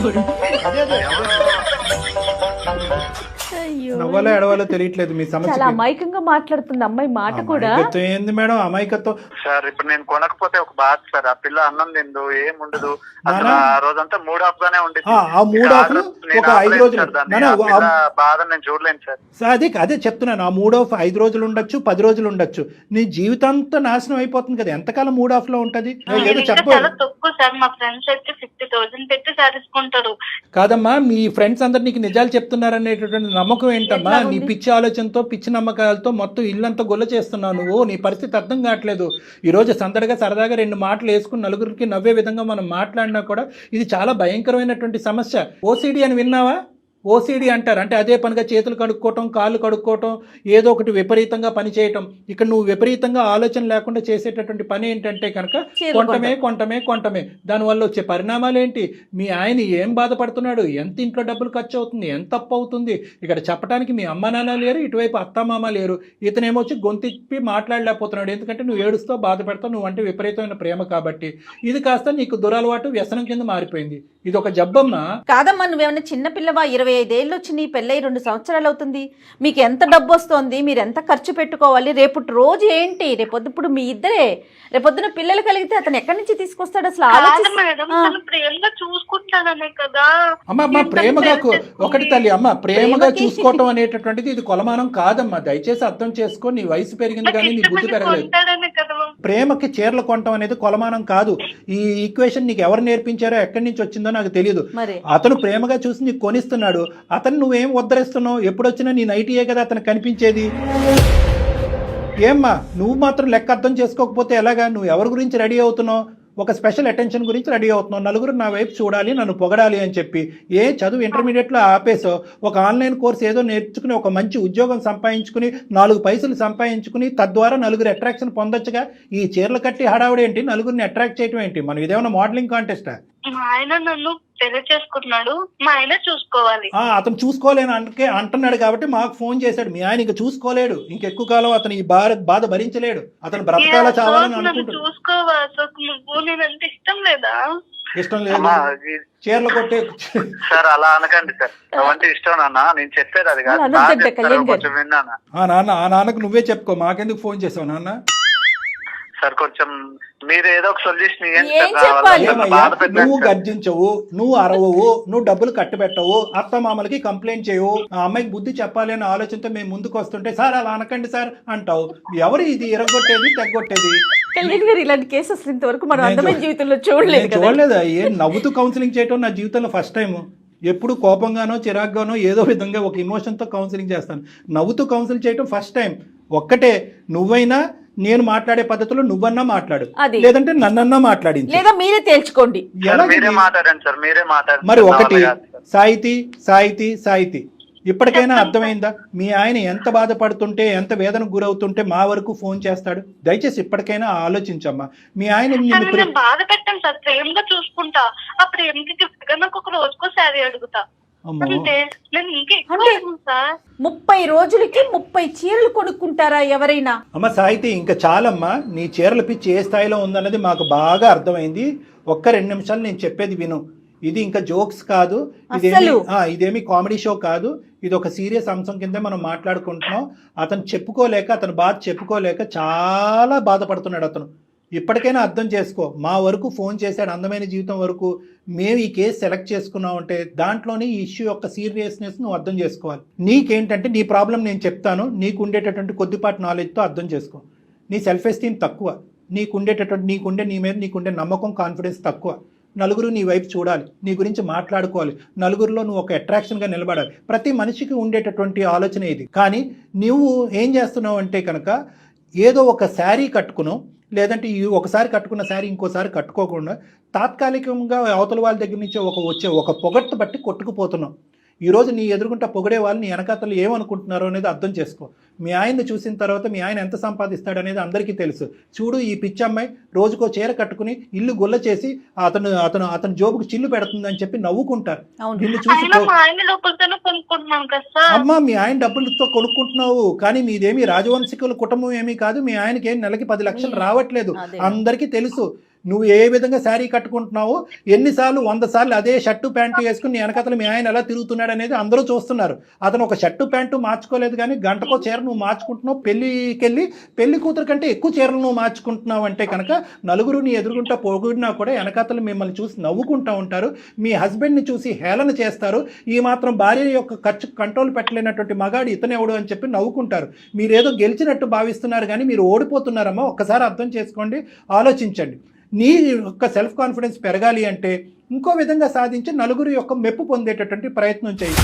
అయ్యో, నవ్వాలో ఎడవాలో తెలియట్లేదు మీ సమస్య. చాలా అమాయకంగా మాట్లాడుతుంది అమ్మాయి మాట కూడా. ఏంది మేడం అమాయకత్వం? సార్ ఇప్పుడు నేను కొనకపోతే ఒక బాధ సార్, ఆ పిల్ల అన్నం తిందు, ఏం ఉండదు, అసలు ఆ రోజంతా మూడ్ ఆఫ్ గానే ఉండేది. ఆ మూడ్ ఆఫ్ ఒక 5 రోజులు బాధ నేను చూడలేను సార్. అదే చెప్తున్నాను, ఆ మూడ్ ఆఫ్ 5 రోజులు ఉండొచ్చు, 10 రోజులు ఉండొచ్చు, నీ జీవితంతో నాశనం అయిపోతుంది కదా. ఎంతకాలం మూడ్ ఆఫ్ లో ఉంటది? ఏదో చాలా తక్కువ సార్. మా ఫ్రెండ్స్ అయితే 50,000 పెట్టి సాధించుకుంటారు. కాదమ్మా, మీ ఫ్రెండ్స్ అందరు నీకు నిజాలు చెప్తున్నారనేటటువంటి నమ్మకం ఏంటమ్మా? నీ పిచ్చి ఆలోచనతో, పిచ్చి నమ్మకాలతో మొత్తం ఇల్లంతా గొల్ల చేస్తున్నావు నువ్వు. నీ పరిస్థితి అర్థం కావట్లేదు. ఈ రోజు సందడిగా సరదాగా 2 మాటలు వేసుకుని నలుగురికి నవ్వే విధంగా మనం మాట్లాడినా కూడా ఇది చాలా భయంకరమైనటువంటి సమస్య. ఓసిడి అని విన్నావా? ఓసిడి అంటారు, అంటే అదే పనిగా చేతులు కడుక్కోవటం, కాళ్ళు కడుక్కోవటం, ఏదో ఒకటి విపరీతంగా పని చేయటం. ఇక్కడ నువ్వు విపరీతంగా ఆలోచన లేకుండా చేసేటటువంటి పని ఏంటంటే కనుక కొంటమే. దానివల్ల వచ్చే పరిణామాలు ఏంటి? మీ ఆయన ఏం బాధపడుతున్నాడు, ఎంత ఇంట్లో డబ్బులు ఖర్చు అవుతుంది, ఎంత అప్పు అవుతుంది. ఇక్కడ చెప్పడానికి మీ అమ్మ నాన్న లేరు, ఇటువైపు అత్తమామ లేరు. ఇతనేమో వచ్చి గొంతిప్పి మాట్లాడలేకపోతున్నాడు, ఎందుకంటే నువ్వు ఏడుస్తావు, బాధపడతావు, నువ్వు అంటే విపరీతమైన ప్రేమ కాబట్టి. ఇది కాస్త నీకు దురలవాటు, వ్యసనం కింద మారిపోయింది. ఇది ఒక జబ్బమ్మా. కాదమ్మా, నువ్వేమన్నా చిన్నపిల్లవా? 25 ఏళ్ళు వచ్చి నీ పెళ్ళై 2 సంవత్సరాలు అవుతుంది. మీకు ఎంత డబ్బు వస్తుంది, మీరు ఎంత ఖర్చు పెట్టుకోవాలి, రేపు రోజు ఏంటి, రేపొద్దు ఇప్పుడు మీ ఇద్దరే, రేపొద్దున పిల్లలు కలిగితే అతను ఎక్కడి నుంచి తీసుకొస్తాడు అసలు? ప్రేమగా చూసుకుంటాననే కదా అమ్మ. ప్రేమగా ఒకటి తల్లి అమ్మ, ప్రేమగా చూసుకోవటం అనేటటువంటిది ఇది కొలమానం కాదమ్మా. దయచేసి అర్థం చేసుకో. నీ వయసు పెరిగింది కానీ నీ బుద్ధి పెరగలేదు. ప్రేమకి చీరలు కొనటం అనేది కొలమానం కాదు. ఈ ఈక్వేషన్ నీకు ఎవరు నేర్పించారో, ఎక్కడి నుంచి వచ్చిందో నాకు తెలియదు. అతను ప్రేమగా చూసి నీకు కొనిస్తున్నాడు, అతను నువ్వేం ఉద్ధరిస్తున్నావు? ఎప్పుడొచ్చినా నీ నైటీయే కదా అతను కనిపించేది. ఏమ్మా నువ్వు మాత్రం లెక్క అర్థం చేసుకోకపోతే ఎలాగా? నువ్వు ఎవరి గురించి రెడీ అవుతున్నావు? ఒక స్పెషల్ అటెన్షన్ గురించి రెడీ అవుతున్నావు. నలుగురు నా వైపు చూడాలి, నన్ను పొగడాలి అని చెప్పి. చదువు ఇంటర్మీడియట్లో ఆపేసో, ఒక ఆన్లైన్ కోర్స్ ఏదో నేర్చుకుని ఒక మంచి ఉద్యోగం సంపాదించుకుని 4 పైసలు సంపాదించుకుని తద్వారా నలుగురు అట్రాక్షన్ పొందొచ్చుగా. ఈ చీరలు కట్టి హడావుడు ఏంటి? నలుగురిని అట్రాక్ట్ చేయడం ఏంటి? మనం ఇదేమన్నా మోడలింగ్ కాంటెస్టా? మా ఆయన నన్ను పెళ్లి చేసుకుంటున్నాడు, మా ఆయన చూసుకోవాలి. అతను చూసుకోలేను అంటున్నాడు కాబట్టి మాకు ఫోన్ చేశాడు. మీ ఆయన ఇంకా చూసుకోలేడు, ఇంకెక్కువ కాలం అతను ఈ బాధ భరించలేడు. అతను బ్రతకాల చావాలని అనుకుంటున్నాడు. చూసుకోవాలి, నేనంటే ఇష్టం లేదా? ఇష్టం లేదు, చీరలు కొట్టే సార్ అలా అనకండి సార్. అవంటే ఇష్టం నాన్న, నేను చెప్పేది అది కాదు. కొంచెం విన్నానా నాన్న? ఆ నాన్నకు నువ్వే చెప్పుకో, మాకెందుకు ఫోన్ చేసావు నాన్న? సార్ కొంచెం మీరు ఏదో ఒక సొల్యూషన్ ఇవ్వండి ఏం సార్. నా వల్ల చెప్పాలి? చాలా ఏమయ్యా, బాధ పెట్టాను నువ్వు సార్. గర్జించవు, నువ్వు అరవవు, నువ్వు డబ్బులు కట్టబెట్టవు, అత్త మామలకి కంప్లైంట్ చేయవు, ఆ అమ్మాయికి బుద్ధి చెప్పాలి అనే ఆలోచనతో మేము ముందుకు వస్తుంటే సార్ అలా అనకండి సార్ అంటావు. ఎవరు ఇది ఇరగొట్టేది తెగొట్టేది? కళ్యాణ్ గారు ఇలాంటి కేసెస్ ఇంతవరకు మనం నేను అందమైన చూ- జీవితంలో చూడలేదు నేను కదా. చూడలేదా? ఏం నవ్వుతూ కౌన్సిలింగ్ చేయటం నా జీవితంలో ఫస్ట్ టైం. ఎప్పుడు కోపంగానో చిరాగ్గానో ఏదో విధంగా ఒక ఇమోషన్తో కౌన్సిలింగ్ చేస్తాను. నవ్వుతూ కౌన్సిలింగ్ చేయటం ఫస్ట్ టైం. ఒక్కటే, నువ్వైనా నేను మాట్లాడే పద్ధతిలో నువ్వన్నా మాట్లాడు, అది. లేదంటే నన్నన్నా మాట్లాడించు. లేదా మీరే తేల్చుకోండి. సార్, ఎలాగ మీరే ఇది? మాట్లాడండి సార్, మీరే మాట్లాడండి మరి సార్, నా ఒకటి, వల్ల కాదు సార్. సాహితీ సాహితీ సాహితీ ఇప్పటికైనా అర్థమైందా? మీ ఆయన ఎంత బాధపడుతుంటే, ఎంత వేదనకు గురవుతుంటే మా వరకు ఫోన్ చేస్తాడు? దయచేసి ఇప్పటికైనా ఆలోచించమ్మా. మీ ఆయన సార్ నిన్ను నేను బాధ పెట్టాను సార్, ప్రేమగా చూసుకుంటా. ఆ ప్రేమకి గిఫ్ట్ గా నాకు ఒక రోజుకో శారీ అడుగుతా. అమ్మో, అంటే నేను ఇంకా ఎక్కువ అంటే అడగను సార్. 30 రోజులకి 30 చీరలు కొనుక్కుంటారా ఎవరైనా? అమ్మ సాహితీ, ఇంకా చాలమ్మా. నీ చీరల పిచ్చి ఏ స్థాయిలో ఉందన్నది మాకు బాగా అర్థమైంది. ఒక్క 2 నిమిషాలు నేను చెప్పేది విను. ఇది ఇంకా జోక్స్ కాదు, ఇదేమి కామెడీ షో కాదు. ఇది ఒక సీరియస్ అంశం కింద మనం మాట్లాడుకుంటున్నాం. అతను చెప్పుకోలేక, అతను బాధ చెప్పుకోలేక చాలా బాధపడుతున్నాడు అతను. ఇప్పటికైనా అర్థం చేసుకో. మా వరకు ఫోన్ చేశాడు, అందమైన జీవితం వరకు. మేము ఈ కేసు సెలెక్ట్ చేసుకున్నామంటే దాంట్లోనే ఈ ఇష్యూ యొక్క సీరియస్నెస్ నువ్వు అర్థం చేసుకోవాలి. నీకేంటంటే నీ ప్రాబ్లం నేను చెప్తాను, నీకు ఉండేటటువంటి కొద్దిపాటి నాలెడ్జ్తో అర్థం చేసుకో. నీ సెల్ఫ్ ఎస్టీమ్ తక్కువ, నీకుండే నీ మీద నీకుండే నమ్మకం, కాన్ఫిడెన్స్ తక్కువ. నలుగురు నీ వైపు చూడాలి, నీ గురించి మాట్లాడుకోవాలి, నలుగురిలో నువ్వు ఒక అట్రాక్షన్గా నిలబడాలి. ప్రతి మనిషికి ఉండేటటువంటి ఆలోచన ఇది. కానీ నువ్వు ఏం చేస్తున్నావు అంటే కనుక, ఏదో ఒక శారీ కట్టుకును, లేదంటే ఈ ఒకసారి కట్టుకున్న శారీ ఇంకోసారి కట్టుకోకుండా తాత్కాలికంగా అవతల వాళ్ళ దగ్గర నుంచి వచ్చే ఒక పొగట్టు బట్టి కొట్టుకుపోతున్నావు. ఈరోజు నీ ఎదురుకుంటా పొగిడే వాళ్ళు నీ వెనకాతలు ఏమనుకుంటున్నారో అనేది అర్థం చేసుకో. మీ ఆయన్ని చూసిన తర్వాత మీ ఆయన ఎంత సంపాదిస్తాడు అనేది అందరికీ తెలుసు. చూడు, ఈ పిచ్చి అమ్మాయి రోజుకో చీర కట్టుకుని ఇల్లు గుల్ల చేసి అతను జోబుకు చిల్లు పెడుతుందని చెప్పి నవ్వుకుంటారు. నిన్ను చూసి అయినా మా ఆయన లోపలతోనే కొనుక్కుంటున్నాను కదా సార్. అమ్మా, మీ ఆయన డబ్బులతో కొనుక్కుంటున్నావు, కానీ మీదేమి రాజవంశికుల కుటుంబం ఏమీ కాదు. మీ ఆయనకి నెలకి 10 లక్షలు రావట్లేదు, అందరికీ తెలుసు. నువ్వు ఏ విధంగా శారీ కట్టుకుంటున్నావో, ఎన్నిసార్లు 100 సార్లు అదే షర్టు ప్యాంటు వేసుకుని నీ వెనకతలు మీ ఆయన ఎలా తిరుగుతున్నాడు అనేది అందరూ చూస్తున్నారు. అతను ఒక షర్టు ప్యాంటు మార్చుకోలేదు, కానీ గంటకో చీర నువ్వు మార్చుకుంటున్నావు. పెళ్లి కూతురు కంటే ఎక్కువ చీరలు నువ్వు మార్చుకుంటున్నావు అంటే కనుక నలుగురు నీ ఎదురుగుంటా పొగిడినా కూడా వెనకతలు మిమ్మల్ని చూసి నవ్వుకుంటూ ఉంటారు. మీ హస్బెండ్ని చూసి హేళన చేస్తారు. ఈ మాత్రం భార్య యొక్క ఖర్చు కంట్రోల్ పెట్టలేనటువంటి మగాడు ఇతనెవడు అని చెప్పి నవ్వుకుంటారు. మీరేదో గెలిచినట్టు భావిస్తున్నారు, కానీ మీరు ఓడిపోతున్నారమ్మా. ఒక్కసారి అర్థం చేసుకోండి, ఆలోచించండి. నీ యొక్క సెల్ఫ్ కాన్ఫిడెన్స్ పెరగాలి అంటే ఇంకో విధంగా సాధించి నలుగురు యొక్క మెప్పు పొందేటటువంటి ప్రయత్నం చేయి.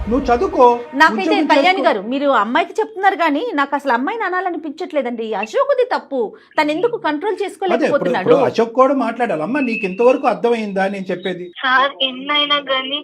నువ్వు చదువుకో. నాకైతే ఉద్యోగం కళ్యాణ్ చేసుకో. గారు మీరు అమ్మాయికి చెప్తున్నారు కానీ నాకు అసలు అమ్మాయిని అనాలనిపించట్లేదండి. అశోకుది తప్పు, తను ఎందుకు కంట్రోల్ అదే చేసుకోలేకపోతున్నాడు? ఇప్పుడు అశోక్ కూడా మాట్లాడాలి. అమ్మా, నీకు ఇంతవరకు అర్థమైందా నేను చెప్పేది? సార్ ఎన్నైనా గానీ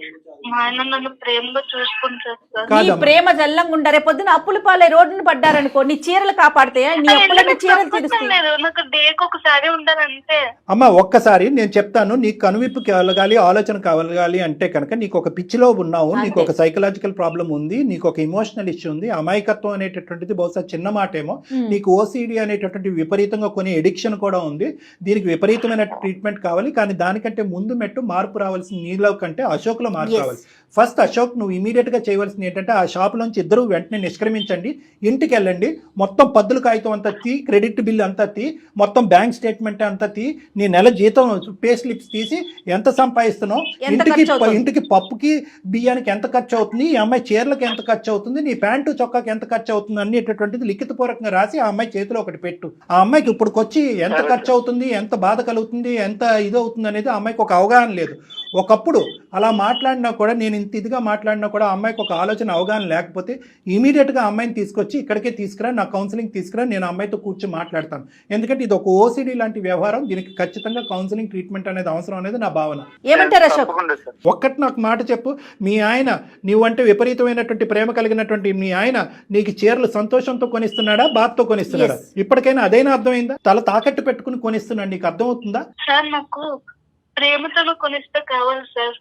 మా ఆయన నన్ను ప్రేమగా చూసుకుంటారు సార్. నీ కాదమ్మా. ప్రేమ జల్లంగా ఉండారే, పొద్దున అప్పుల పాలై రోడ్డును పడ్డారనుకో, నీ చీరలు కాపాడతాయా? నీ అప్పులన్నీ చీరలు తీరుస్తాయి. లేదు, నాకు డేకి ఒకసారి ఉండాలి అంతే. అమ్మ, ఒక్కసారి నేను చెప్తాను. నీకు కనువిప్పు కలగాలి, ఆలోచన కలగాలి అంటే కనుక నీకు ఒక పిచ్చిలో ఉన్నావు, నీకు ఒక సైకలాజికల్ ప్రాబ్లం ఉంది, నీకు ఒక ఇమోషనల్ ఇష్యూ ఉంది. అమాయకత్వం అనేటటువంటిది బహుశా చిన్న మాటేమో. నీకు ఓసిడి అనేటటువంటి విపరీతంగా కొన్ని ఎడిక్షన్ కూడా ఉంది. దీనికి విపరీతమైన ట్రీట్మెంట్ కావాలి. కానీ దానికంటే ముందు మెట్టు మార్పు రావాల్సిన నీలో కంటే అశోక్లో మార్పు రావాలి. ఫస్ట్ అశోక్, నువ్వు ఇమీడియట్గా చేయవలసింది ఏంటంటే ఆ షాప్లోంచి ఇద్దరు వెంటనే నిష్క్రమించండి, ఇంటికి వెళ్ళండి, మొత్తం పద్దుల కాగితం అంతా తీ, క్రెడిట్ బిల్ అంతా తీ, మొత్తం బ్యాంక్ స్టేట్మెంట్ అంతా తీ, నీ నెల జీతం పే స్లిప్స్ తీసి ఎంత సంపాదిస్తున్నావు, ఇంటికి పప్పుకి బియ్యానికి ఎంత ఖర్చు అవుతుంది, ఈ అమ్మాయి చీరలకు ఎంత ఖర్చు అవుతుంది, నీ ప్యాంటు చొక్కాకి ఎంత ఖర్చు అవుతుంది అనేటటువంటిది లిఖితపూర్వకంగా రాసి ఆ అమ్మాయి చేతిలో ఒకటి పెట్టు. ఆ అమ్మాయికి ఇప్పుడుకొచ్చి ఎంత ఖర్చు అవుతుంది, ఎంత బాధ కలుగుతుంది, ఎంత ఇదవుతుంది అనేది ఆ అమ్మాయికి ఒక అవగాహన లేదు. ఒకప్పుడు అలా మాట్లాడినా కూడా, నేను ఇంత ఇదిగా మాట్లాడినా కూడా ఆ అమ్మాయికి ఒక ఆలోచన, అవగాహన లేకపోతే ఇమీడియట్గా ఆ అమ్మాయిని తీసుకొచ్చి ఇక్కడికే తీసుకురా, నా కౌన్సిలింగ్ తీసుకురా, నేను అమ్మాయితో కూర్చొని మాట్లాడతాను. ఎందుకంటే ఇది ఒక ఓసిడి లాంటి వ్యవహారం, దీనికి ఖచ్చితంగా కౌన్సిలింగ్ ట్రీట్మెంట్ అనేది అవసరం అనేది నా భావన. ఏమంటారు అశోక్? తప్పకుండా సార్. ఒక్కటి నాకు మాట చెప్పు, మీ ఆయన నీవంటే విపరీతమైనటువంటి ప్రేమ కలిగినటువంటి మీ ఆయన నీకు చీరలు సంతోషంతో కొనిస్తున్నాడా, బాధతో కొనిస్తున్నాడా? ఇప్పటికైనా అదైనా అర్థమైందా? తల తాకట్టు పెట్టుకుని కొనిస్తున్నాడు, నీకు అర్థమవుతుందా? సార్ నాకు ప్రేమతో కొనిస్తే కావాలి సార్,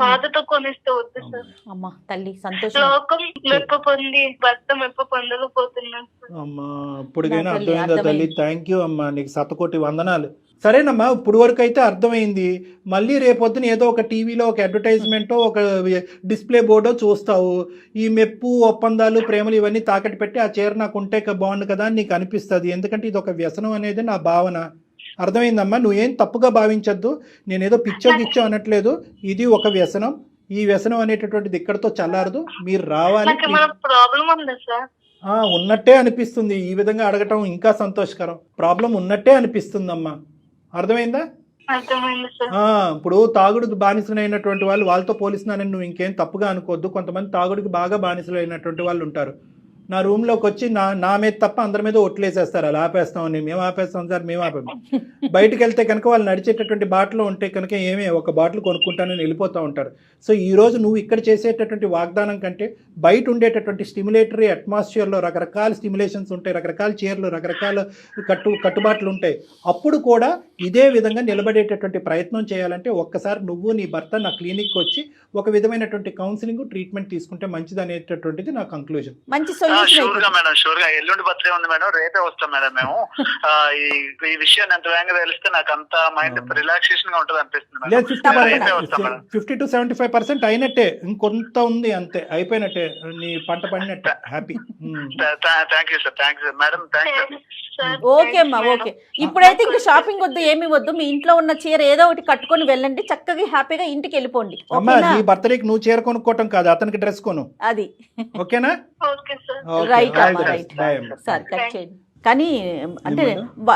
బాధతో కొనిస్తే వద్దు సార్. అమ్మా తల్లి సంతోషం. లోకం మెప్పు పొంది భర్త మెప్పు పొందకపోతున్నాను సార్. అమ్మా, ఇప్పుడుకైనా అర్థమైందా తల్లి? థ్యాంక్ యూ అమ్మా, నీకు 100 కోటి వందనాలు. సరేనమ్మా, ఇప్పుడు వరకు అయితే అర్థమైంది. మళ్ళీ రేపొద్దున ఏదో ఒక టీవీలో ఒక అడ్వర్టైజ్మెంటో ఒక డిస్ప్లే బోర్డో చూస్తావు. ఈ మెప్పు, ఒప్పందాలు, ప్రేమలు ఇవన్నీ తాకట్టు పెట్టి ఆ చీర నాకు ఉంటే బాగుండు కదా అని నీకు అనిపిస్తుంది. ఎందుకంటే ఇది ఒక వ్యసనం అనేది నా భావన. అర్థమైందమ్మా, నువ్వేం తప్పుగా భావించద్దు. నేనేదో పిచ్చో అనట్లేదు. ఇది ఒక వ్యసనం. ఈ వ్యసనం అనేటటువంటిది ఇక్కడతో చల్లారదు. మీరు రావాలి. ప్రాబ్లం ఉందా సార్? ఉన్నట్టే అనిపిస్తుంది. ఈ విధంగా అడగటం ఇంకా సంతోషకరం. ప్రాబ్లం ఉన్నట్టే అనిపిస్తుందమ్మా. అర్థమైందా? అర్థమైంది సార్. ఇప్పుడు తాగుడుకి బానిసలైనటువంటి వాళ్ళు, వాళ్ళతో పోలిస్తున్నానని నువ్వు ఇంకేం తప్పుగా అనుకోవద్దు. కొంతమంది తాగుడికి బాగా బానిసలైనటువంటి వాళ్ళు ఉంటారు. నా రూమ్లోకి వచ్చి నా మీద తప్ప అందరి మీద ఒట్లేసేస్తారు. అలా ఆపేస్తామని. మేము ఆపేస్తాం సార్, మేము ఆపాము. బయటకు వెళ్తే కనుక వాళ్ళు నడిచేటటువంటి బాటలో ఉంటే కనుక ఒక బాటిల్ కొనుక్కుంటానని వెళ్ళిపోతూ ఉంటారు. సో ఈరోజు నువ్వు ఇక్కడ చేసేటటువంటి వాగ్దానం కంటే బయట ఉండేటటువంటి స్టిమ్యులేటరీ అట్మాస్ఫియర్లో రకరకాల స్టిమ్యులేషన్స్ ఉంటాయి, రకరకాల చీరలు, రకరకాల కట్టుబాట్లు ఉంటాయి. అప్పుడు కూడా ఇదే విధంగా నిలబడేటటువంటి ప్రయత్నం చేయాలంటే ఒక్కసారి నువ్వు నీ భర్త నా క్లినిక్కి వచ్చి ఒక విధమైనటువంటి కౌన్సిలింగ్, ట్రీట్మెంట్ తీసుకుంటే మంచిది అనేటటువంటిది నా కంక్లూజన్. షూర్ గా మేడం, షూర్ గా. ఎల్లుండి బర్త్డే ఉంది మేడం, రేపే వస్తాం మేడం మేము. ఈ విషయాన్ని ఎంత వేగంగా తెలిస్తే నాకు అంత మైండ్ రిలాక్సేషన్ గా ఉంటుంది అనిపిస్తుంది. 50 to 75% అయినట్టే, ఇంకొంత ఉంది అంతే, అయిపోయినట్టే, నీ పంట పడినట్టే. Happy. Thank you sir, thank you madam, thank you. Okay అమ్మా, ఓకే. ఇప్పుడైతే ఇంకా షాపింగ్ వద్దు, ఏమి వద్దు. మీ ఇంట్లో ఉన్న చీర ఏదో ఒకటి కట్టుకొని వెళ్ళండి, చక్కగా హ్యాపీగా ఇంటికి వెళ్ళిపోండి. అమ్మా, నీ బర్త్డేకి నువ్వు చీర కొనుక్కోవటం కాదు, అతనికి డ్రెస్ కొను. అది ఓకేనా? రైట్ అమ్మా, రైట్. సరే, కట్ చేయండి. కానీ అంటే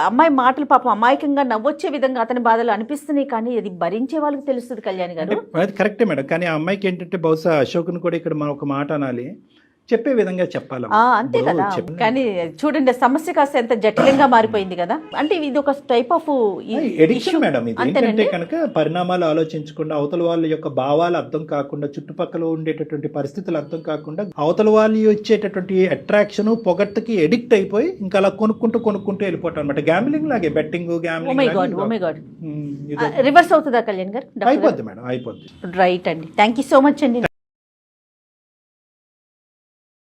అమ్మాయి మాటలు పాపం అమాయకంగా నవ్వొచ్చే విధంగా అతని బాధలు అనిపిస్తున్నాయి, కానీ అది భరించే వాళ్ళకి తెలుస్తుంది కళ్యాణి గారు. అది కరెక్టే మేడం. కానీ ఆ అమ్మాయికి ఏంటంటే బహుశా అశోక్ను కూడా ఇక్కడ మనం ఒక మాట అనాలి, చెప్పే విధంగా చెప్పాలి. అంతే కదా. కానీ చూడండి, సమస్య కాస్త ఎంత జటిలంగా మారిపోయింది కదా. అంటే ఇది ఒక టైప్ ఆఫ్ ఎడిక్షన్ మేడం. ఇది ఏంటంటే కనుక పరిణామాలు ఆలోచించకుండా, అవతల వాళ్ళ యొక్క భావాలు అర్థం కాకుండా, చుట్టుపక్కల ఉండేటటువంటి పరిస్థితులు అర్థం కాకుండా, అవతల వాళ్ళు ఇచ్చేటటువంటి అట్రాక్షన్, పొగట్టుకి ఎడిక్ట్ అయిపోయి ఇంకా అలా కొనుక్కుంటూ వెళ్ళిపోవటం అనమాట. గ్యాంబ్లింగ్ లాగే, బెట్టింగ్, రివర్స్ అవుతుందా కళ్యాణ్ గారు? అయిపోద్ది మేడం, అయిపోద్ది. రైట్ అండి, థ్యాంక్ యూ సో మచ్ అండి.